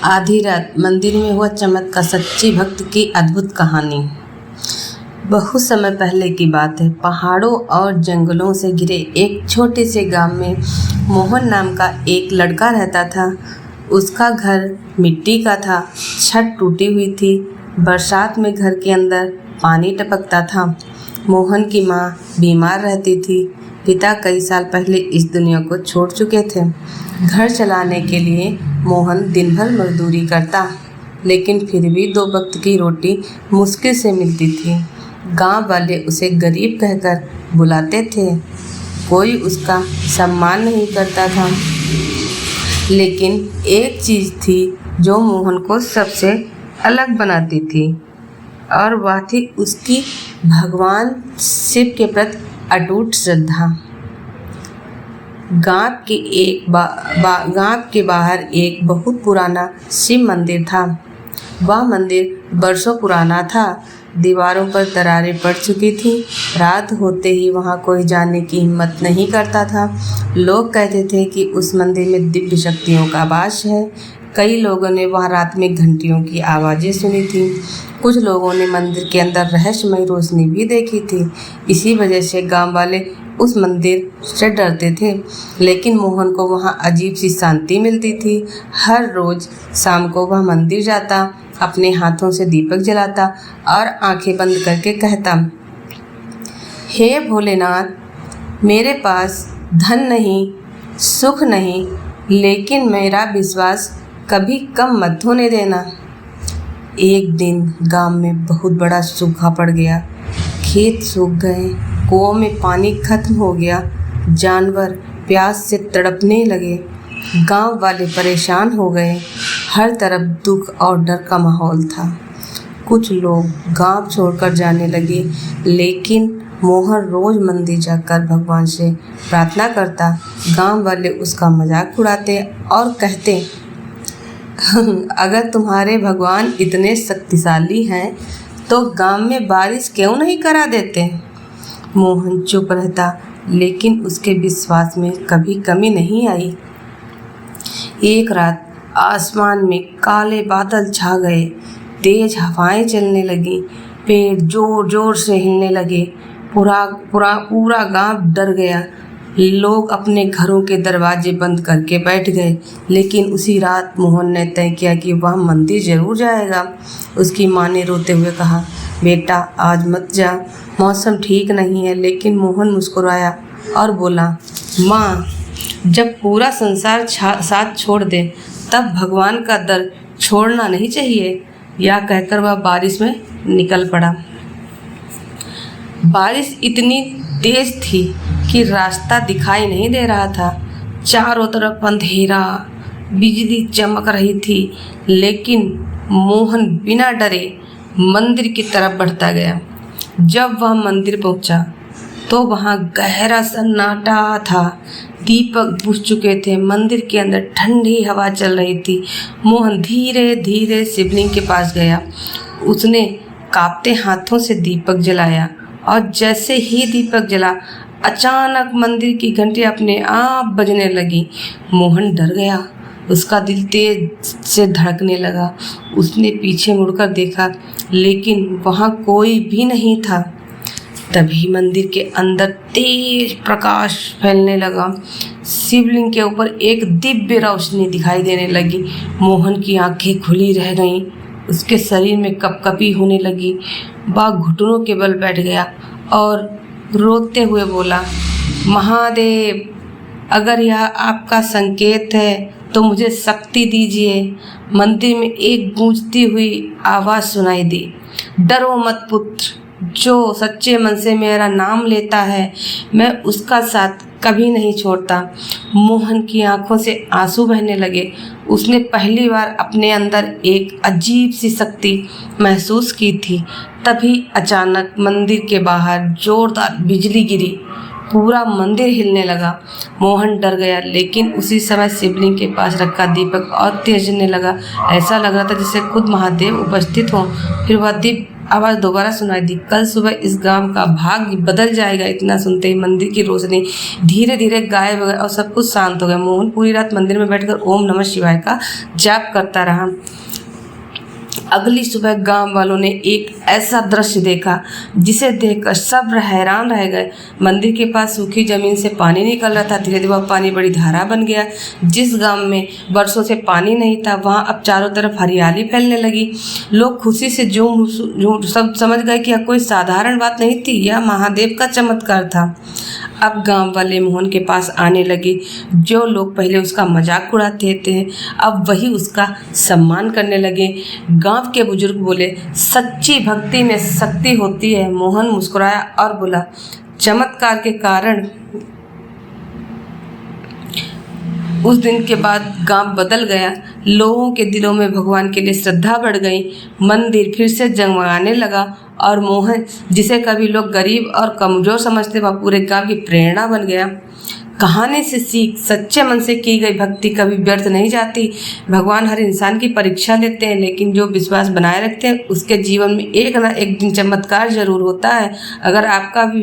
आधी रात मंदिर में हुआ चमत्कार, सच्ची भक्त की अद्भुत कहानी। बहुत समय पहले की बात है। पहाड़ों और जंगलों से घिरे एक छोटे से गांव में मोहन नाम का एक लड़का रहता था। उसका घर मिट्टी का था, छत टूटी हुई थी। बरसात में घर के अंदर पानी टपकता था। मोहन की माँ बीमार रहती थी। पिता कई साल पहले इस दुनिया को छोड़ चुके थे। घर चलाने के लिए मोहन दिन भर मजदूरी करता, लेकिन फिर भी 2 वक्त की रोटी मुश्किल से मिलती थी। गांव वाले उसे गरीब कहकर बुलाते थे। कोई उसका सम्मान नहीं करता था, लेकिन एक चीज़ थी जो मोहन को सबसे अलग बनाती थी, और वह थी उसकी भगवान शिव के प्रति अटूट श्रद्धा। गांव के बाहर एक बहुत पुराना शिव मंदिर था। वह मंदिर वर्षों पुराना था। दीवारों पर दरारें पड़ चुकी थी। रात होते ही वहां कोई जाने की हिम्मत नहीं करता था। लोग कहते थे कि उस मंदिर में दिव्य शक्तियों का वास है। कई लोगों ने वहां रात में घंटियों की आवाज़ें सुनी थी। कुछ लोगों ने मंदिर के अंदर रहस्यमय रोशनी भी देखी थी। इसी वजह से गांव वाले उस मंदिर से डरते थे, लेकिन मोहन को वहां अजीब सी शांति मिलती थी। हर रोज़ शाम को वह मंदिर जाता, अपने हाथों से दीपक जलाता और आंखें बंद करके कहता, हे भोलेनाथ, मेरे पास धन नहीं, सुख नहीं, लेकिन मेरा विश्वास कभी कम मत होने देना। एक दिन गांव में बहुत बड़ा सूखा पड़ गया। खेत सूख गए, कुओं में पानी खत्म हो गया, जानवर प्यास से तड़पने लगे। गांव वाले परेशान हो गए। हर तरफ दुख और डर का माहौल था। कुछ लोग गांव छोड़कर जाने लगे, लेकिन मोहन रोज मंदिर जाकर भगवान से प्रार्थना करता। गांव वाले उसका मजाक उड़ाते और कहते, अगर तुम्हारे भगवान इतने शक्तिशाली हैं तो गांव में बारिश क्यों नहीं करा देते। मोहन चुप रहता, लेकिन उसके विश्वास में कभी कमी नहीं आई। एक रात आसमान में काले बादल छा गए, तेज हवाएं चलने लगी, पेड़ जोर जोर से हिलने लगे। पूरा गांव डर गया। लोग अपने घरों के दरवाजे बंद करके बैठ गए। लेकिन उसी रात मोहन ने तय किया कि वह मंदिर जरूर जाएगा। उसकी माँ ने रोते हुए कहा, बेटा आज मत जा, मौसम ठीक नहीं है। लेकिन मोहन मुस्कुराया और बोला, माँ, जब पूरा संसार साथ छोड़ दे तब भगवान का दर छोड़ना नहीं चाहिए। यह कहकर वह बारिश में निकल पड़ा। बारिश इतनी तेज थी कि रास्ता दिखाई नहीं दे रहा था। चारों तरफ अंधेरा, बिजली चमक रही थी, लेकिन मोहन बिना डरे मंदिर की तरफ बढ़ता गया। जब वह मंदिर पहुंचा तो वहां गहरा सन्नाटा था। दीपक बुझ चुके थे। मंदिर के अंदर ठंडी हवा चल रही थी। मोहन धीरे धीरे शिवलिंग के पास गया। उसने कांपते हाथों से दीपक जलाया, और जैसे ही दीपक जला, अचानक मंदिर की घंटी अपने आप बजने लगी। मोहन डर गया। उसका दिल तेज से धड़कने लगा। उसने पीछे मुड़कर देखा, लेकिन वहाँ कोई भी नहीं था। तभी मंदिर के अंदर तेज प्रकाश फैलने लगा। शिवलिंग के ऊपर एक दिव्य रोशनी दिखाई देने लगी। मोहन की आंखें खुली रह गईं। उसके शरीर में कपकपी होने लगी। वह घुटनों के बल बैठ गया और रोते हुए बोला, महादेव, अगर यह आपका संकेत है तो मुझे शक्ति दीजिए। मंदिर में एक गूंजती हुई आवाज़ सुनाई दी, डरो मत पुत्र, जो सच्चे मन से मेरा नाम लेता है मैं उसका साथ कभी नहीं छोड़ता। मोहन की आंखों से आंसू बहने लगे। उसने पहली बार अपने अंदर एक अजीब सी शक्ति महसूस की थी। तभी अचानक मंदिर के बाहर जोरदार बिजली गिरी। पूरा मंदिर हिलने लगा। मोहन डर गया, लेकिन उसी समय शिवलिंग के पास रखा दीपक और तेज जलने लगा। ऐसा लग रहा था जैसे खुद महादेव उपस्थित हों। फिर वह दीप आवाज़ दोबारा सुनाई दी। कल सुबह इस गांव का भाग्य बदल जाएगा। इतना सुनते ही मंदिर की रोशनी धीरे धीरे गायब हो गई और सब कुछ शांत हो गया। मोहन पूरी रात मंदिर में बैठकर ओम नमः शिवाय का जाप करता रहा। अगली सुबह गांव वालों ने एक ऐसा दृश्य देखा जिसे देखकर सब हैरान रह गए। मंदिर के पास सूखी जमीन से पानी निकल रहा था। धीरे धीरे वह पानी बड़ी धारा बन गया। जिस गांव में वर्षों से पानी नहीं था वहां अब चारों तरफ हरियाली फैलने लगी। लोग खुशी से झूम सब समझ गए कि यह कोई साधारण बात नहीं थी, यह महादेव का चमत्कार था। अब गांव वाले मोहन के पास आने लगे। जो लोग पहले उसका मजाक उड़ाते थे अब वही उसका सम्मान करने लगे। गांव के बुजुर्ग बोले, सच्ची भक्ति में शक्ति होती है। मोहन मुस्कुराया और बोला, चमत्कार के कारण उस दिन के बाद गांव बदल गया। लोगों के दिलों में भगवान के लिए श्रद्धा बढ़ गई। मंदिर फिर से जगमगाने लगा और मोहन, जिसे कभी लोग गरीब और कमजोर समझते, वह पूरे गांव की प्रेरणा बन गया। कहानी से सीख, सच्चे मन से की गई भक्ति कभी व्यर्थ नहीं जाती। भगवान हर इंसान की परीक्षा लेते हैं, लेकिन जो विश्वास बनाए रखते हैं उसके जीवन में एक ना एक दिन चमत्कार जरूर होता है। अगर आपका भी